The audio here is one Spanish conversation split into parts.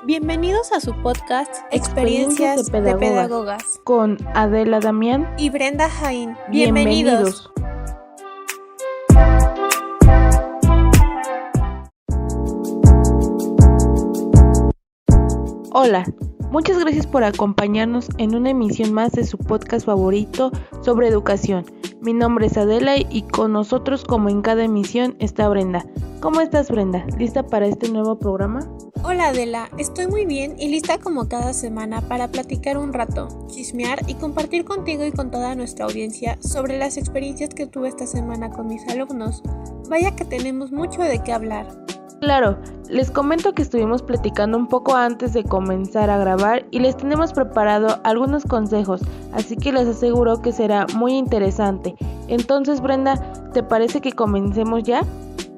Bienvenidos a su podcast Experiencias de Pedagogas con Adela Damián y Brenda Jaín. Bienvenidos. Hola, muchas gracias por acompañarnos en una emisión más de su podcast favorito sobre educación. Mi nombre es Adela y con nosotros, como en cada emisión, está Brenda. ¿Cómo estás, Brenda? ¿Lista para este nuevo programa? Hola Adela, estoy muy bien y lista como cada semana para platicar un rato, chismear y compartir contigo y con toda nuestra audiencia sobre las experiencias que tuve esta semana con mis alumnos. Vaya que tenemos mucho de qué hablar. Claro, les comento que estuvimos platicando un poco antes de comenzar a grabar y les tenemos preparado algunos consejos, así que les aseguro que será muy interesante. Entonces, Brenda, ¿te parece que comencemos ya?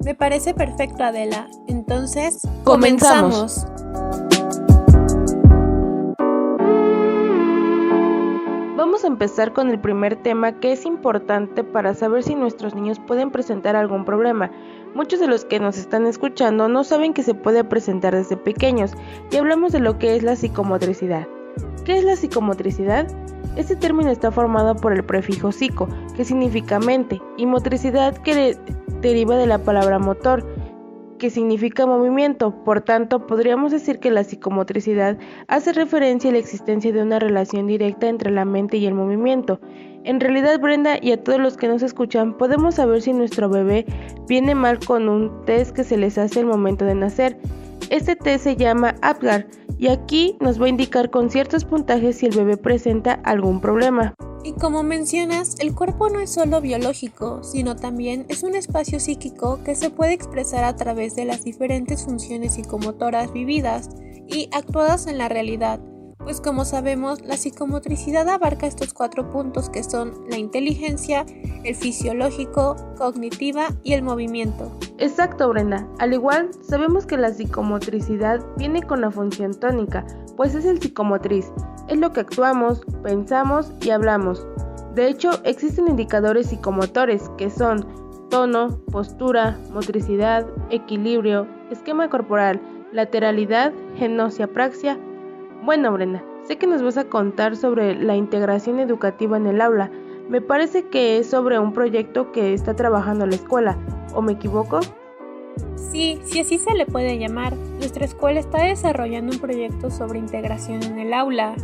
Me parece perfecto, Adela. Entonces, ¡comenzamos! Vamos a empezar con el primer tema, que es importante para saber si nuestros niños pueden presentar algún problema. Muchos de los que nos están escuchando no saben que se puede presentar desde pequeños, y hablamos de lo que es la psicomotricidad. ¿Qué es la psicomotricidad? Este término está formado por el prefijo psico, que significa mente, y motricidad, que deriva de la palabra motor, que significa movimiento. Por tanto, podríamos decir que la psicomotricidad hace referencia a la existencia de una relación directa entre la mente y el movimiento. En realidad, Brenda, y a todos los que nos escuchan, podemos saber si nuestro bebé viene mal con un test que se les hace al momento de nacer. Este test se llama APGAR, y aquí nos va a indicar con ciertos puntajes si el bebé presenta algún problema. Y como mencionas, el cuerpo no es solo biológico, sino también es un espacio psíquico que se puede expresar a través de las diferentes funciones psicomotoras vividas y actuadas en la realidad. Pues como sabemos, la psicomotricidad abarca estos 4 puntos que son la inteligencia, el fisiológico, cognitiva y el movimiento. Exacto, Brenda. Al igual, sabemos que la psicomotricidad viene con la función tónica, pues es el psicomotriz. Es lo que actuamos, pensamos y hablamos. De hecho, existen indicadores psicomotores que son tono, postura, motricidad, equilibrio, esquema corporal, lateralidad, genosiapraxia. Bueno, Brenda, sé que nos vas a contar sobre la integración educativa en el aula. Me parece que es sobre un proyecto que está trabajando la escuela, ¿o me equivoco? Sí, si así se le puede llamar. Nuestra escuela está desarrollando un proyecto sobre integración en el aula.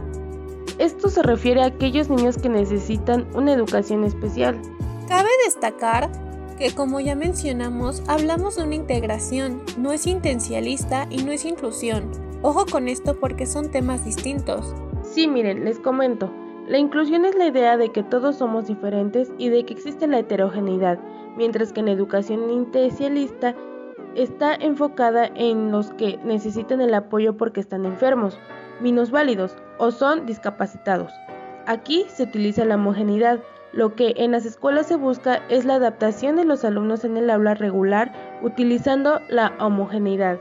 Esto se refiere a aquellos niños que necesitan una educación especial. Cabe destacar que, como ya mencionamos, hablamos de una integración, no es intencionalista y no es inclusión. Ojo con esto porque son temas distintos. Sí, miren, les comento. La inclusión es la idea de que todos somos diferentes y de que existe la heterogeneidad, mientras que en educación intencionalista está enfocada en los que necesitan el apoyo porque están enfermos, minusválidos o son discapacitados. Aquí se utiliza la homogeneidad. Lo que en las escuelas se busca es la adaptación de los alumnos en el aula regular utilizando la homogeneidad.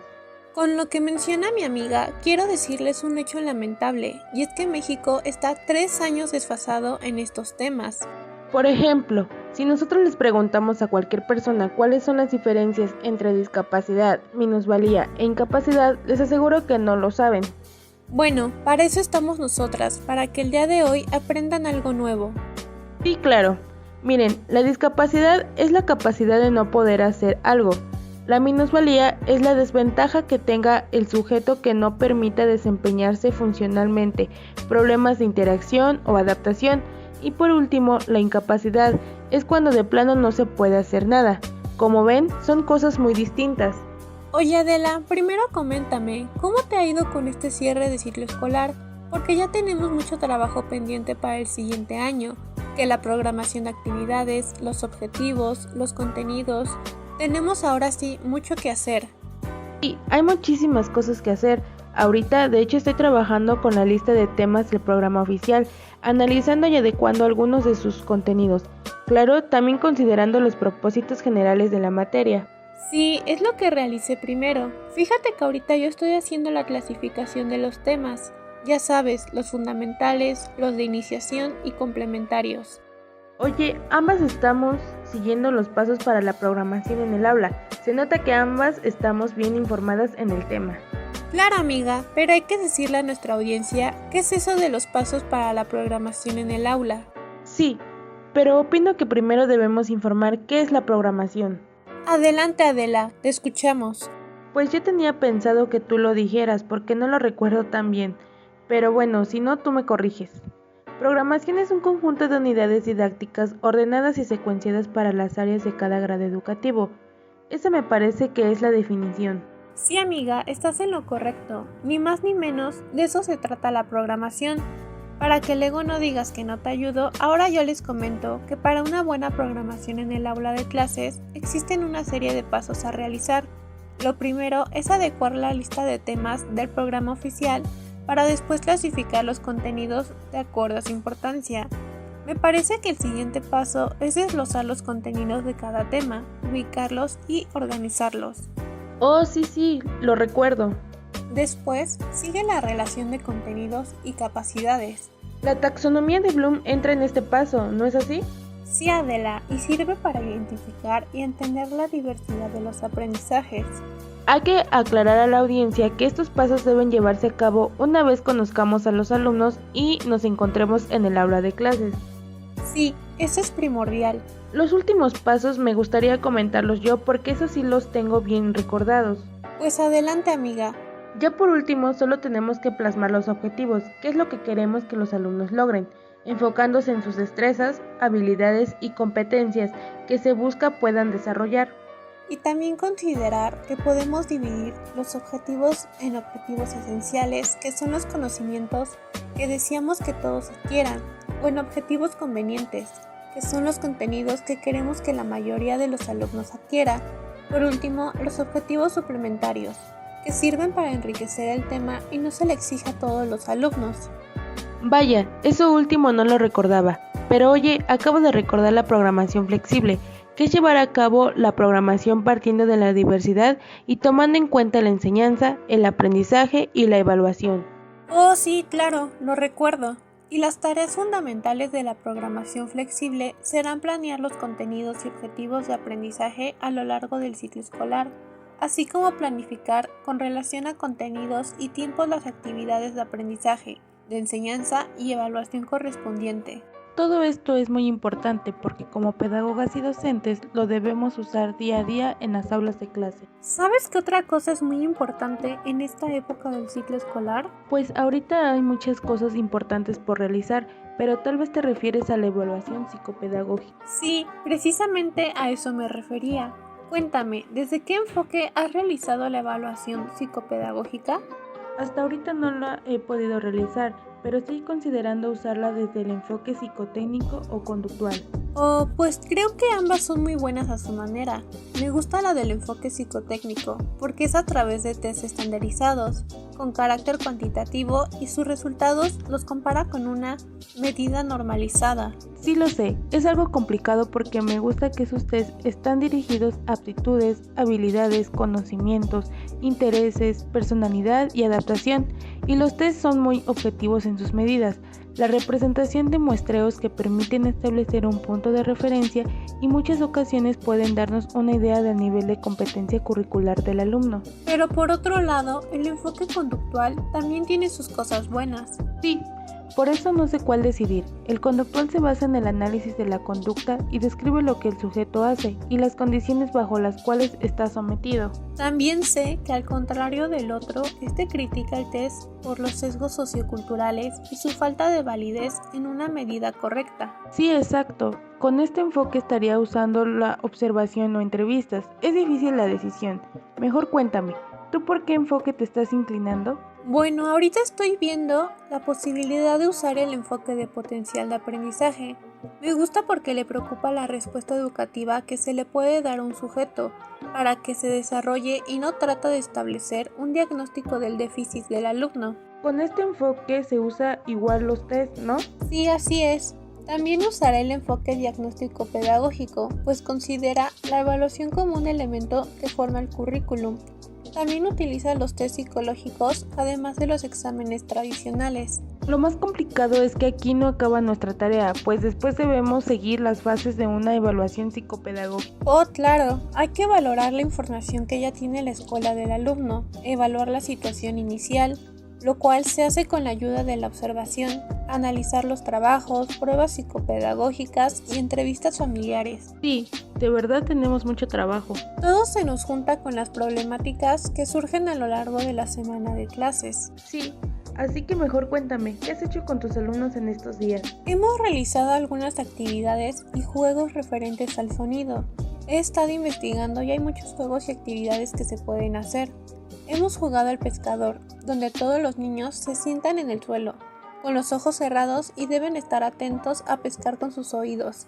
Con lo que menciona mi amiga, quiero decirles un hecho lamentable, y es que México está 3 años desfasado en estos temas. Por ejemplo, si nosotros les preguntamos a cualquier persona cuáles son las diferencias entre discapacidad, minusvalía e incapacidad, les aseguro que no lo saben. Bueno, para eso estamos nosotras, para que el día de hoy aprendan algo nuevo. Sí, claro. Miren, la discapacidad es la capacidad de no poder hacer algo. La minusvalía es la desventaja que tenga el sujeto que no permita desempeñarse funcionalmente, problemas de interacción o adaptación. Y por último, la incapacidad es cuando de plano no se puede hacer nada. Como ven, son cosas muy distintas. Oye Adela, primero coméntame, ¿cómo te ha ido con este cierre de ciclo escolar? Porque ya tenemos mucho trabajo pendiente para el siguiente año, que la programación de actividades, los objetivos, los contenidos. Tenemos ahora sí mucho que hacer. Sí, hay muchísimas cosas que hacer. Ahorita, de hecho, estoy trabajando con la lista de temas del programa oficial, analizando y adecuando algunos de sus contenidos. Claro, también considerando los propósitos generales de la materia. Sí, es lo que realicé primero. Fíjate que ahorita yo estoy haciendo la clasificación de los temas. Ya sabes, los fundamentales, los de iniciación y complementarios. Oye, ambas estamos siguiendo los pasos para la programación en el aula. Se nota que ambas estamos bien informadas en el tema. Claro, amiga, pero hay que decirle a nuestra audiencia qué es eso de los pasos para la programación en el aula. Sí, pero opino que primero debemos informar qué es la programación. Adelante, Adela, te escuchamos. Pues yo tenía pensado que tú lo dijeras porque no lo recuerdo tan bien, pero bueno, si no, tú me corriges. Programación es un conjunto de unidades didácticas ordenadas y secuenciadas para las áreas de cada grado educativo. Esa me parece que es la definición. Sí, amiga, estás en lo correcto. Ni más ni menos, de eso se trata la programación. Para que luego no digas que no te ayudo, ahora yo les comento que para una buena programación en el aula de clases existen una serie de pasos a realizar. Lo primero es adecuar la lista de temas del programa oficial para después clasificar los contenidos de acuerdo a su importancia. Me parece que el siguiente paso es desglosar los contenidos de cada tema, ubicarlos y organizarlos. Oh, sí, lo recuerdo. Después sigue la relación de contenidos y capacidades. La taxonomía de Bloom entra en este paso, ¿no es así? Sí, Adela, y sirve para identificar y entender la diversidad de los aprendizajes. Hay que aclarar a la audiencia que estos pasos deben llevarse a cabo una vez conozcamos a los alumnos y nos encontremos en el aula de clases. Sí, eso es primordial. Los últimos pasos me gustaría comentarlos yo porque esos sí los tengo bien recordados. Pues adelante, amiga. Ya por último, solo tenemos que plasmar los objetivos, qué es lo que queremos que los alumnos logren, enfocándose en sus destrezas, habilidades y competencias que se busca puedan desarrollar. Y también considerar que podemos dividir los objetivos en objetivos esenciales, que son los conocimientos que deseamos que todos adquieran, o en objetivos convenientes, que son los contenidos que queremos que la mayoría de los alumnos adquiera. Por último, los objetivos suplementarios, que sirven para enriquecer el tema y no se le exige a todos los alumnos. Vaya, eso último no lo recordaba, pero oye, acabo de recordar la programación flexible, que es llevar a cabo la programación partiendo de la diversidad y tomando en cuenta la enseñanza, el aprendizaje y la evaluación. Oh, sí, claro, lo recuerdo. Y las tareas fundamentales de la programación flexible serán planear los contenidos y objetivos de aprendizaje a lo largo del ciclo escolar, así como planificar con relación a contenidos y tiempos las actividades de aprendizaje, de enseñanza y evaluación correspondiente. Todo esto es muy importante porque como pedagogas y docentes lo debemos usar día a día en las aulas de clase. ¿Sabes qué otra cosa es muy importante en esta época del ciclo escolar? Pues ahorita hay muchas cosas importantes por realizar, pero tal vez te refieres a la evaluación psicopedagógica. Sí, precisamente a eso me refería. Cuéntame, ¿desde qué enfoque has realizado la evaluación psicopedagógica? Hasta ahorita no la he podido realizar, pero estoy considerando usarla desde el enfoque psicotécnico o conductual. Oh, pues creo que ambas son muy buenas a su manera. Me gusta la del enfoque psicotécnico, porque es a través de test estandarizados, con carácter cuantitativo y sus resultados los compara con una medida normalizada. Sí lo sé, es algo complicado porque me gusta que sus test están dirigidos a aptitudes, habilidades, conocimientos, intereses, personalidad y adaptación, y los test son muy objetivos en sus medidas. La representación de muestreos que permiten establecer un punto de referencia y muchas ocasiones pueden darnos una idea del nivel de competencia curricular del alumno. Pero por otro lado, el enfoque conductual también tiene sus cosas buenas. Sí, por eso no sé cuál decidir. El conductual se basa en el análisis de la conducta y describe lo que el sujeto hace y las condiciones bajo las cuales está sometido. También sé que al contrario del otro, este critica el test por los sesgos socioculturales y su falta de validez en una medida correcta. Sí, exacto. Con este enfoque estaría usando la observación o entrevistas. Es difícil la decisión. Mejor cuéntame, ¿tú por qué enfoque te estás inclinando? Bueno, ahorita estoy viendo la posibilidad de usar el enfoque de potencial de aprendizaje. Me gusta porque le preocupa la respuesta educativa que se le puede dar a un sujeto para que se desarrolle y no trata de establecer un diagnóstico del déficit del alumno. Con este enfoque se usa igual los test, ¿no? Sí, así es. También usará el enfoque diagnóstico pedagógico, pues considera la evaluación como un elemento que forma el currículum. También utiliza los test psicológicos, además de los exámenes tradicionales. Lo más complicado es que aquí no acaba nuestra tarea, pues después debemos seguir las fases de una evaluación psicopedagógica. Oh, claro, hay que valorar la información que ya tiene la escuela del alumno, evaluar la situación inicial, lo cual se hace con la ayuda de la observación, analizar los trabajos, pruebas psicopedagógicas y entrevistas familiares. Sí, de verdad tenemos mucho trabajo. Todo se nos junta con las problemáticas que surgen a lo largo de la semana de clases. Sí, así que mejor cuéntame, ¿qué has hecho con tus alumnos en estos días? Hemos realizado algunas actividades y juegos referentes al sonido. He estado investigando y hay muchos juegos y actividades que se pueden hacer. Hemos jugado al pescador, donde todos los niños se sientan en el suelo, con los ojos cerrados y deben estar atentos a pescar con sus oídos.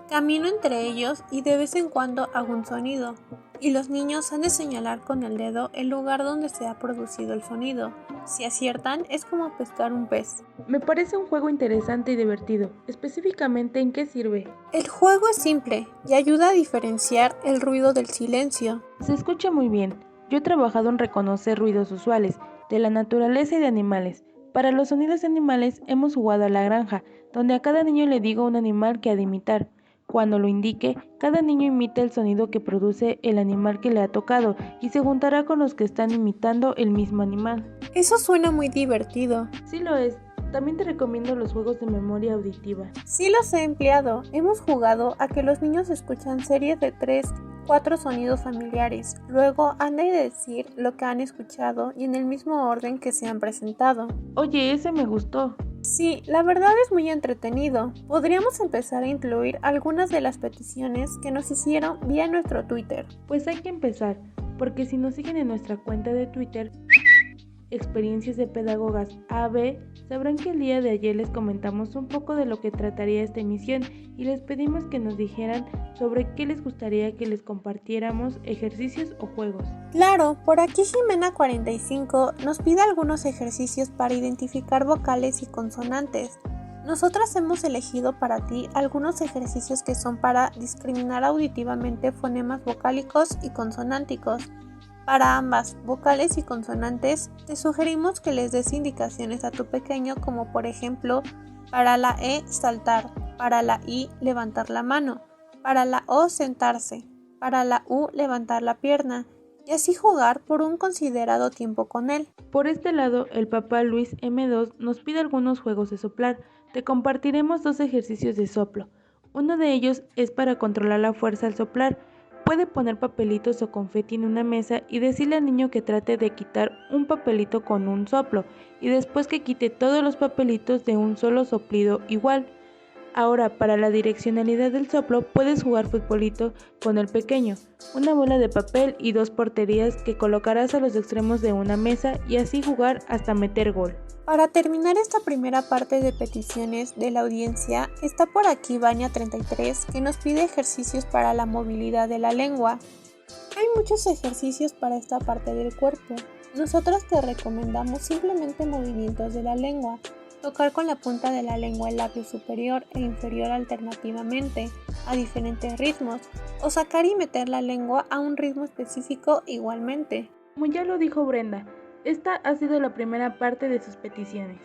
Camino entre ellos y de vez en cuando hago un sonido, y los niños han de señalar con el dedo el lugar donde se ha producido el sonido. Si aciertan, es como pescar un pez. Me parece un juego interesante y divertido. Específicamente, ¿en qué sirve? El juego es simple y ayuda a diferenciar el ruido del silencio. Se escucha muy bien. Yo he trabajado en reconocer ruidos usuales, de la naturaleza y de animales. Para los sonidos de animales hemos jugado a la granja, donde a cada niño le digo un animal que ha de imitar. Cuando lo indique, cada niño imita el sonido que produce el animal que le ha tocado y se juntará con los que están imitando el mismo animal. Eso suena muy divertido. Sí lo es. También te recomiendo los juegos de memoria auditiva. Sí los he empleado. Hemos jugado a que los niños escuchan series de 3-4 sonidos familiares. Luego han de decir lo que han escuchado y en el mismo orden que se han presentado. Oye, ese me gustó. Sí, la verdad es muy entretenido. Podríamos empezar a incluir algunas de las peticiones que nos hicieron vía nuestro Twitter. Pues hay que empezar, porque si nos siguen en nuestra cuenta de Twitter, Experiencias de Pedagogas AB, sabrán que el día de ayer les comentamos un poco de lo que trataría esta emisión y les pedimos que nos dijeran sobre qué les gustaría que les compartiéramos, ejercicios o juegos. Claro, por aquí Jimena45 nos pide algunos ejercicios para identificar vocales y consonantes. Nosotras hemos elegido para ti algunos ejercicios que son para discriminar auditivamente fonemas vocálicos y consonánticos. Para ambas, vocales y consonantes, te sugerimos que les des indicaciones a tu pequeño como por ejemplo, para la E saltar, para la I levantar la mano, para la O sentarse, para la U levantar la pierna y así jugar por un considerado tiempo con él. Por este lado, el papá Luis M2 nos pide algunos juegos de soplar. Te compartiremos 2 ejercicios de soplo. Uno de ellos es para controlar la fuerza al soplar. Puede poner papelitos o confeti en una mesa y decirle al niño que trate de quitar un papelito con un soplo y después que quite todos los papelitos de un solo soplido igual. Ahora, para la direccionalidad del soplo, puedes jugar futbolito con el pequeño, una bola de papel y 2 porterías que colocarás a los extremos de una mesa y así jugar hasta meter gol. Para terminar esta primera parte de peticiones de la audiencia, está por aquí Vania33 que nos pide ejercicios para la movilidad de la lengua. Hay muchos ejercicios para esta parte del cuerpo. Nosotros te recomendamos simplemente movimientos de la lengua. Tocar con la punta de la lengua el labio superior e inferior alternativamente, a diferentes ritmos, o sacar y meter la lengua a un ritmo específico igualmente. Como ya lo dijo Brenda, esta ha sido la primera parte de sus peticiones.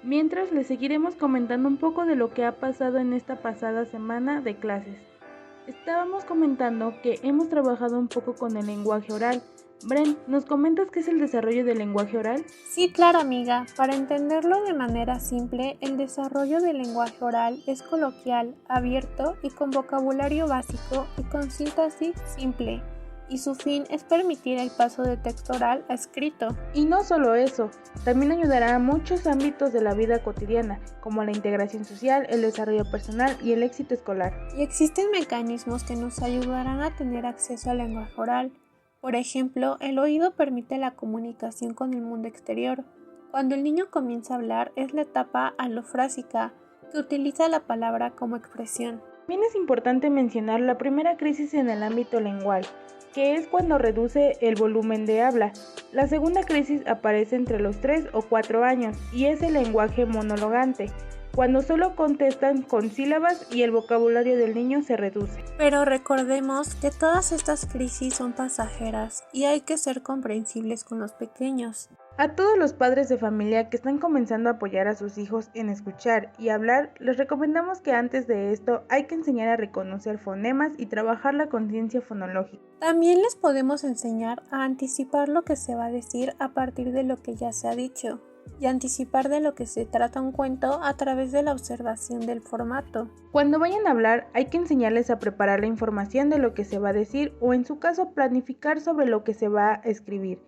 Mientras les seguiremos comentando un poco de lo que ha pasado en esta pasada semana de clases. Estábamos comentando que hemos trabajado un poco con el lenguaje oral. Bren, ¿nos comentas qué es el desarrollo del lenguaje oral? Sí, claro, amiga. Para entenderlo de manera simple, el desarrollo del lenguaje oral es coloquial, abierto y con vocabulario básico y con sintaxis simple, y su fin es permitir el paso de texto oral a escrito. Y no solo eso, también ayudará a muchos ámbitos de la vida cotidiana, como la integración social, el desarrollo personal y el éxito escolar. Y existen mecanismos que nos ayudarán a tener acceso al lenguaje oral. Por ejemplo, el oído permite la comunicación con el mundo exterior. Cuando el niño comienza a hablar es la etapa alofrásica, que utiliza la palabra como expresión. También es importante mencionar la primera crisis en el ámbito lengual, que es cuando reduce el volumen de habla. La segunda crisis aparece entre los 3 o 4 años y es el lenguaje monologante, cuando solo contestan con sílabas y el vocabulario del niño se reduce. Pero recordemos que todas estas crisis son pasajeras y hay que ser comprensibles con los pequeños. A todos los padres de familia que están comenzando a apoyar a sus hijos en escuchar y hablar, les recomendamos que antes de esto hay que enseñar a reconocer fonemas y trabajar la conciencia fonológica. También les podemos enseñar a anticipar lo que se va a decir a partir de lo que ya se ha dicho y anticipar de lo que se trata un cuento a través de la observación del formato. Cuando vayan a hablar, hay que enseñarles a preparar la información de lo que se va a decir o en su caso planificar sobre lo que se va a escribir.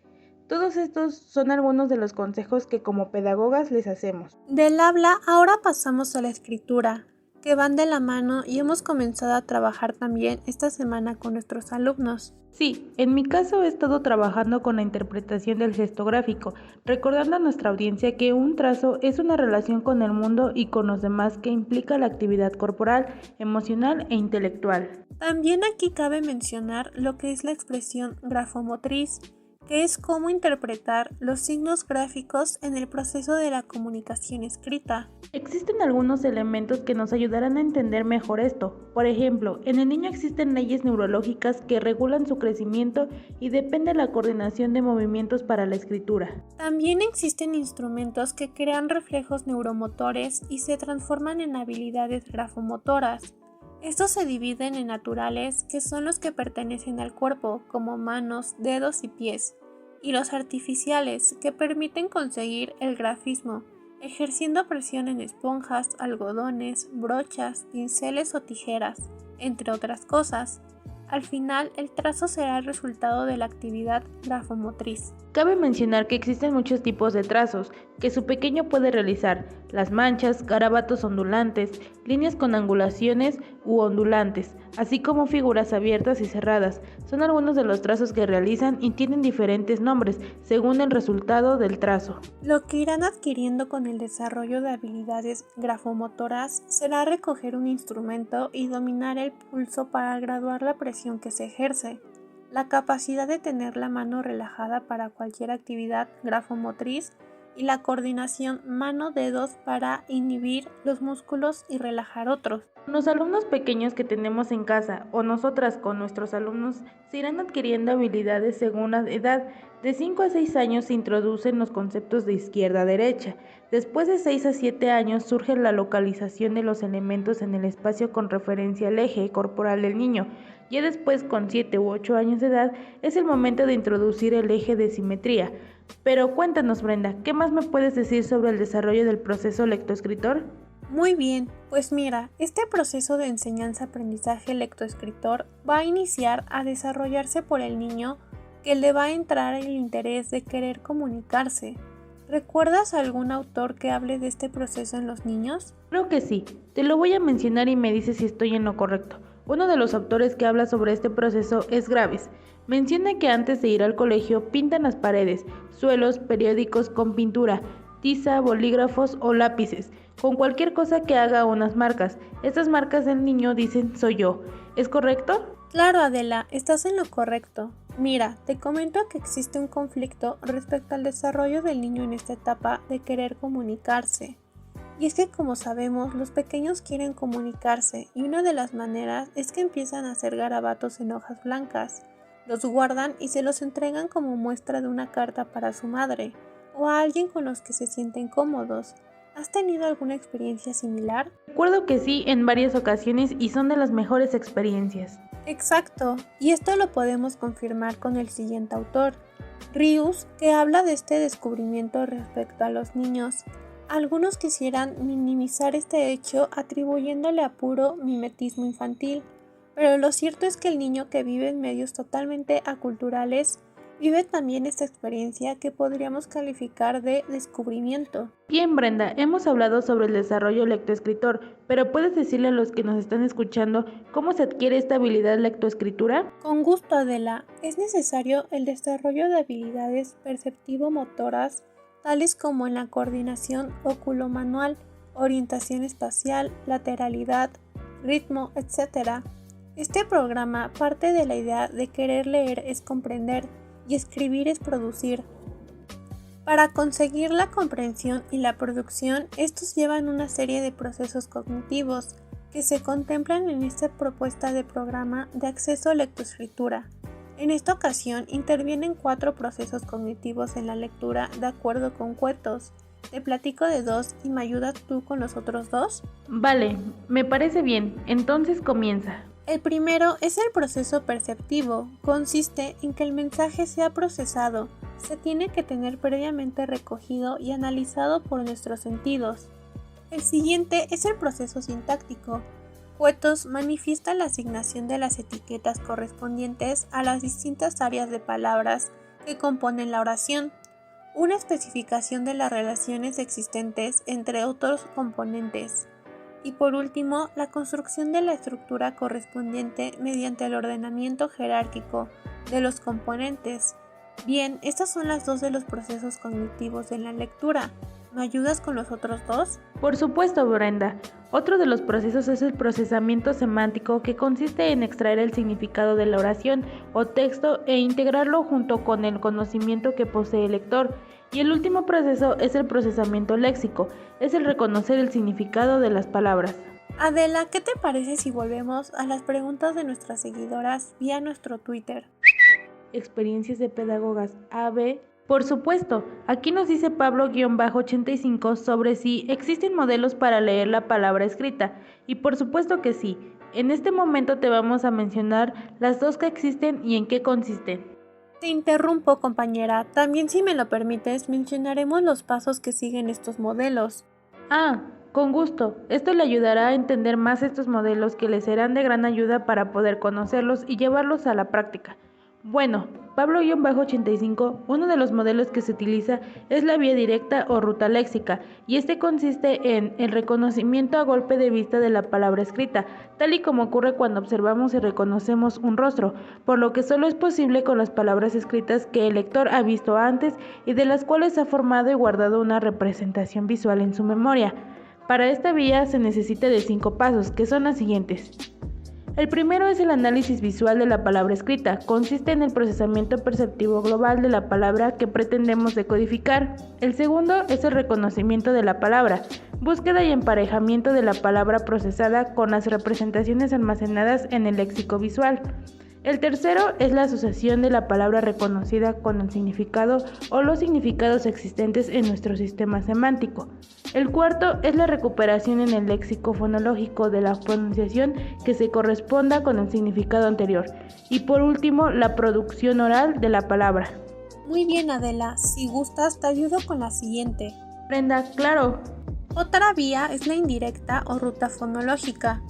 Todos estos son algunos de los consejos que como pedagogas les hacemos. Del habla ahora pasamos a la escritura, que van de la mano y hemos comenzado a trabajar también esta semana con nuestros alumnos. Sí, en mi caso he estado trabajando con la interpretación del gesto gráfico, recordando a nuestra audiencia que un trazo es una relación con el mundo y con los demás que implica la actividad corporal, emocional e intelectual. También aquí cabe mencionar lo que es la expresión grafomotriz, que es cómo interpretar los signos gráficos en el proceso de la comunicación escrita. Existen algunos elementos que nos ayudarán a entender mejor esto. Por ejemplo, en el niño existen leyes neurológicas que regulan su crecimiento y depende de la coordinación de movimientos para la escritura. También existen instrumentos que crean reflejos neuromotores y se transforman en habilidades grafomotoras. Estos se dividen en naturales, que son los que pertenecen al cuerpo, como manos, dedos y pies, y los artificiales, que permiten conseguir el grafismo, ejerciendo presión en esponjas, algodones, brochas, pinceles o tijeras, entre otras cosas. Al final, el trazo será el resultado de la actividad grafomotriz. Cabe mencionar que existen muchos tipos de trazos que su pequeño puede realizar: las manchas, garabatos ondulantes, líneas con angulaciones u ondulantes, así como figuras abiertas y cerradas. Son algunos de los trazos que realizan y tienen diferentes nombres según el resultado del trazo. Lo que irán adquiriendo con el desarrollo de habilidades grafomotoras será recoger un instrumento y dominar el pulso para graduar la presión que se ejerce, la capacidad de tener la mano relajada para cualquier actividad grafomotriz y la coordinación mano-dedos para inhibir los músculos y relajar otros. Los alumnos pequeños que tenemos en casa o nosotras con nuestros alumnos se irán adquiriendo habilidades según la edad. De 5 a 6 años se introducen los conceptos de izquierda a derecha. Después de 6 a 7 años surge la localización de los elementos en el espacio con referencia al eje corporal del niño. Ya después, con 7 u 8 años de edad, es el momento de introducir el eje de simetría. Pero cuéntanos, Brenda, ¿qué más me puedes decir sobre el desarrollo del proceso lectoescritor? Muy bien, pues mira, este proceso de enseñanza-aprendizaje lectoescritor va a iniciar a desarrollarse por el niño, que le va a entrar el interés de querer comunicarse. ¿Recuerdas algún autor que hable de este proceso en los niños? Creo que sí, te lo voy a mencionar y me dices si estoy en lo correcto. Uno de los autores que habla sobre este proceso es Graves. Menciona que antes de ir al colegio pintan las paredes, suelos, periódicos con pintura, tiza, bolígrafos o lápices, con cualquier cosa que haga unas marcas. Estas marcas del niño dicen soy yo. ¿Es correcto? Claro, Adela, estás en lo correcto. Mira, te comento que existe un conflicto respecto al desarrollo del niño en esta etapa de querer comunicarse. Y es que, como sabemos, los pequeños quieren comunicarse y una de las maneras es que empiezan a hacer garabatos en hojas blancas. Los guardan y se los entregan como muestra de una carta para su madre o a alguien con los que se sienten cómodos. ¿Has tenido alguna experiencia similar? Recuerdo que sí, en varias ocasiones, y son de las mejores experiencias. Exacto, y esto lo podemos confirmar con el siguiente autor, Rius, que habla de este descubrimiento respecto a los niños. Algunos quisieran minimizar este hecho atribuyéndole a puro mimetismo infantil, pero lo cierto es que el niño que vive en medios totalmente aculturales vive también esta experiencia que podríamos calificar de descubrimiento. Bien, Brenda, hemos hablado sobre el desarrollo lectoescritor, pero ¿puedes decirle a los que nos están escuchando cómo se adquiere esta habilidad lectoescritura? Con gusto, Adela. Es necesario el desarrollo de habilidades perceptivo-motoras, tales como en la coordinación oculomanual, orientación espacial, lateralidad, ritmo, etc. Este programa parte de la idea de querer leer es comprender y escribir es producir. Para conseguir la comprensión y la producción, estos llevan una serie de procesos cognitivos que se contemplan en esta propuesta de programa de acceso a lectoescritura. En esta ocasión intervienen 4 procesos cognitivos en la lectura de acuerdo con Cuetos. Te platico de 2 y me ayudas tú con los otros 2. Vale, me parece bien. Entonces comienza. El primero es el proceso perceptivo. Consiste en que el mensaje sea procesado. Se tiene que tener previamente recogido y analizado por nuestros sentidos. El siguiente es el proceso sintáctico. Cuetos manifiesta la asignación de las etiquetas correspondientes a las distintas áreas de palabras que componen la oración, una especificación de las relaciones existentes entre otros componentes, y por último, la construcción de la estructura correspondiente mediante el ordenamiento jerárquico de los componentes. Bien, estas son las 2 de los procesos cognitivos en la lectura. ¿Me ayudas con los otros 2? Por supuesto, Brenda. Otro de los procesos es el procesamiento semántico, que consiste en extraer el significado de la oración o texto e integrarlo junto con el conocimiento que posee el lector. Y el último proceso es el procesamiento léxico, es el reconocer el significado de las palabras. Adela, ¿qué te parece si volvemos a las preguntas de nuestras seguidoras vía nuestro Twitter? Experiencias de pedagogas AB. Por supuesto, aquí nos dice Pablo-85 sobre si existen modelos para leer la palabra escrita, y por supuesto que sí. En este momento te vamos a mencionar las 2 que existen y en qué consisten. Te interrumpo, compañera. También, si me lo permites, mencionaremos los pasos que siguen estos modelos. Con gusto. Esto le ayudará a entender más estos modelos, que le serán de gran ayuda para poder conocerlos y llevarlos a la práctica. Bueno, Pablo-85, uno de los modelos que se utiliza es la vía directa o ruta léxica, y este consiste en el reconocimiento a golpe de vista de la palabra escrita, tal y como ocurre cuando observamos y reconocemos un rostro, por lo que solo es posible con las palabras escritas que el lector ha visto antes y de las cuales ha formado y guardado una representación visual en su memoria. Para esta vía se necesita de 5 pasos, que son las siguientes. El primero es el análisis visual de la palabra escrita. Consiste en el procesamiento perceptivo global de la palabra que pretendemos decodificar. El segundo es el reconocimiento de la palabra, búsqueda y emparejamiento de la palabra procesada con las representaciones almacenadas en el léxico visual. El tercero es la asociación de la palabra reconocida con el significado o los significados existentes en nuestro sistema semántico. El cuarto es la recuperación en el léxico fonológico de la pronunciación que se corresponda con el significado anterior. Y por último, la producción oral de la palabra. Muy bien, Adela. Si gustas, te ayudo con la siguiente. Brenda, claro. Otra vía es la indirecta o ruta fonológica.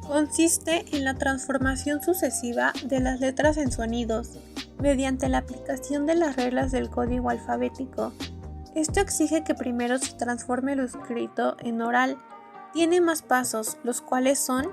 Consiste en la transformación sucesiva de las letras en sonidos, mediante la aplicación de las reglas del código alfabético. Esto exige que primero se transforme lo escrito en oral. Tiene más pasos, los cuales son: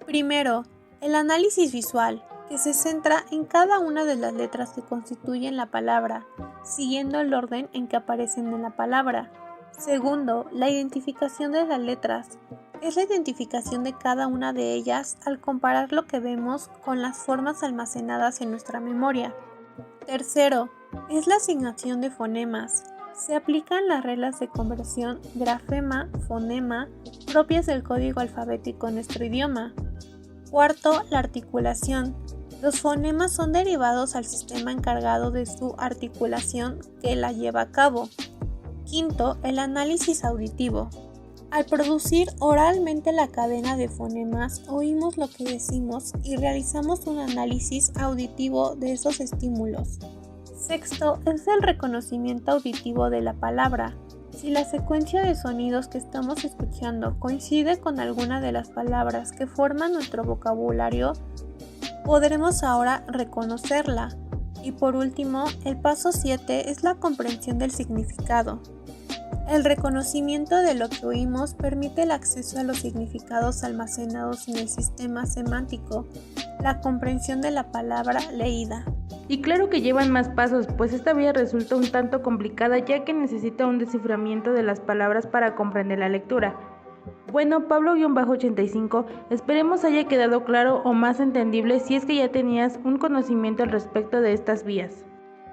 primero, el análisis visual, que se centra en cada una de las letras que constituyen la palabra, siguiendo el orden en que aparecen en la palabra. Segundo, la identificación de las letras. Es la identificación de cada una de ellas al comparar lo que vemos con las formas almacenadas en nuestra memoria. Tercero, es la asignación de fonemas. Se aplican las reglas de conversión grafema-fonema propias del código alfabético en nuestro idioma. Cuarto, la articulación. Los fonemas son derivados al sistema encargado de su articulación que la lleva a cabo. Quinto, el análisis auditivo. Al producir oralmente la cadena de fonemas, oímos lo que decimos y realizamos un análisis auditivo de esos estímulos. Sexto, es el reconocimiento auditivo de la palabra. Si la secuencia de sonidos que estamos escuchando coincide con alguna de las palabras que forman nuestro vocabulario, podremos ahora reconocerla. Y por último, el paso 7 es la comprensión del significado. El reconocimiento de lo que oímos permite el acceso a los significados almacenados en el sistema semántico, la comprensión de la palabra leída. Y claro que llevan más pasos, pues esta vía resulta un tanto complicada, ya que necesita un desciframiento de las palabras para comprender la lectura. Bueno, Pablo-85, esperemos haya quedado claro o más entendible si es que ya tenías un conocimiento al respecto de estas vías.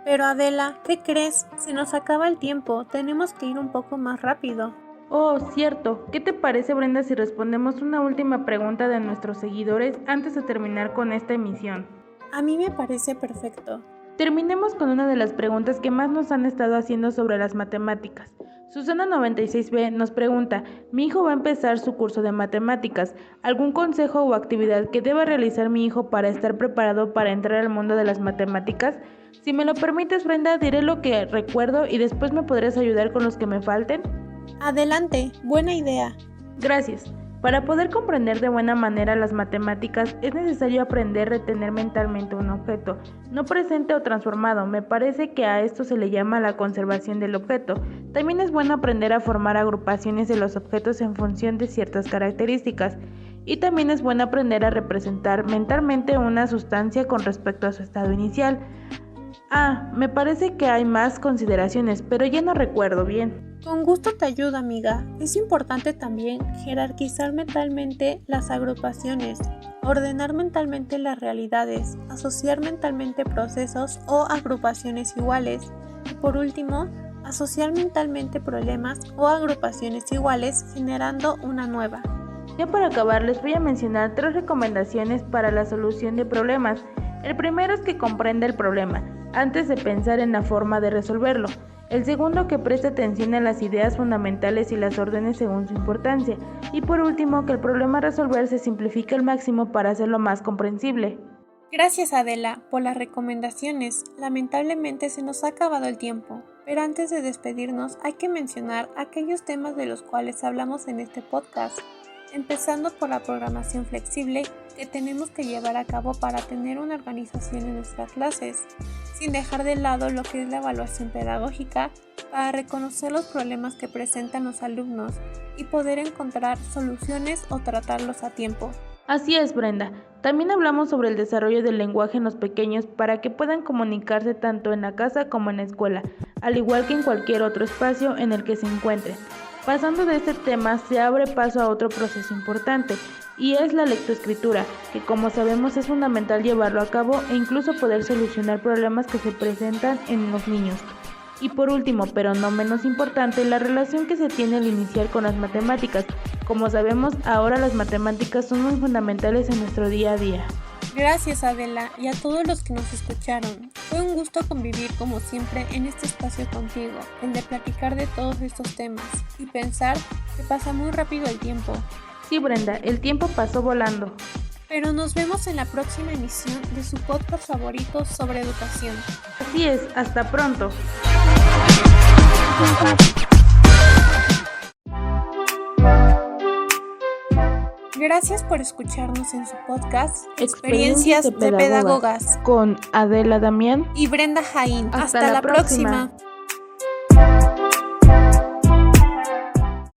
Pero Adela, ¿qué crees? Se nos acaba el tiempo, tenemos que ir un poco más rápido. Oh, cierto. ¿Qué te parece, Brenda, si respondemos una última pregunta de nuestros seguidores antes de terminar con esta emisión? A mí me parece perfecto. Terminemos con una de las preguntas que más nos han estado haciendo sobre las matemáticas. Susana96B nos pregunta, mi hijo va a empezar su curso de matemáticas. ¿Algún consejo o actividad que deba realizar mi hijo para estar preparado para entrar al mundo de las matemáticas? Si me lo permites, Brenda, diré lo que recuerdo y después me podrías ayudar con los que me falten. Adelante, buena idea. Gracias. Para poder comprender de buena manera las matemáticas es necesario aprender a retener mentalmente un objeto, no presente o transformado. Me parece que a esto se le llama la conservación del objeto. También es bueno aprender a formar agrupaciones de los objetos en función de ciertas características. Y también es bueno aprender a representar mentalmente una sustancia con respecto a su estado inicial. Me parece que hay más consideraciones, pero ya no recuerdo bien. Con gusto te ayudo, amiga. Es importante también jerarquizar mentalmente las agrupaciones, ordenar mentalmente las realidades, asociar mentalmente procesos o agrupaciones iguales y por último, asociar mentalmente problemas o agrupaciones iguales generando una nueva. Ya para acabar les voy a mencionar 3 recomendaciones para la solución de problemas. El primero es que comprenda el problema antes de pensar en la forma de resolverlo. El segundo, que preste atención a las ideas fundamentales y las ordene según su importancia. Y por último, que el problema a resolver se simplifique al máximo para hacerlo más comprensible. Gracias, Adela, por las recomendaciones. Lamentablemente se nos ha acabado el tiempo, pero antes de despedirnos hay que mencionar aquellos temas de los cuales hablamos en este podcast, empezando por la programación flexible que tenemos que llevar a cabo para tener una organización en nuestras clases, sin dejar de lado lo que es la evaluación pedagógica para reconocer los problemas que presentan los alumnos y poder encontrar soluciones o tratarlos a tiempo. Así es, Brenda. También hablamos sobre el desarrollo del lenguaje en los pequeños para que puedan comunicarse tanto en la casa como en la escuela, al igual que en cualquier otro espacio en el que se encuentren. Pasando de este tema, se abre paso a otro proceso importante, y es la lectoescritura, que como sabemos es fundamental llevarlo a cabo e incluso poder solucionar problemas que se presentan en los niños. Y por último, pero no menos importante, la relación que se tiene al iniciar con las matemáticas. Como sabemos, ahora las matemáticas son muy fundamentales en nuestro día a día. Gracias, Adela, y a todos los que nos escucharon. Fue un gusto convivir como siempre en este espacio contigo, el de platicar de todos estos temas y pensar que pasa muy rápido el tiempo. Sí, Brenda, el tiempo pasó volando. Pero nos vemos en la próxima emisión de su podcast favorito sobre educación. Así es, hasta pronto. Gracias por escucharnos en su podcast Experiencias de Pedagogas con Adela Damián y Brenda Jaín. Hasta la próxima.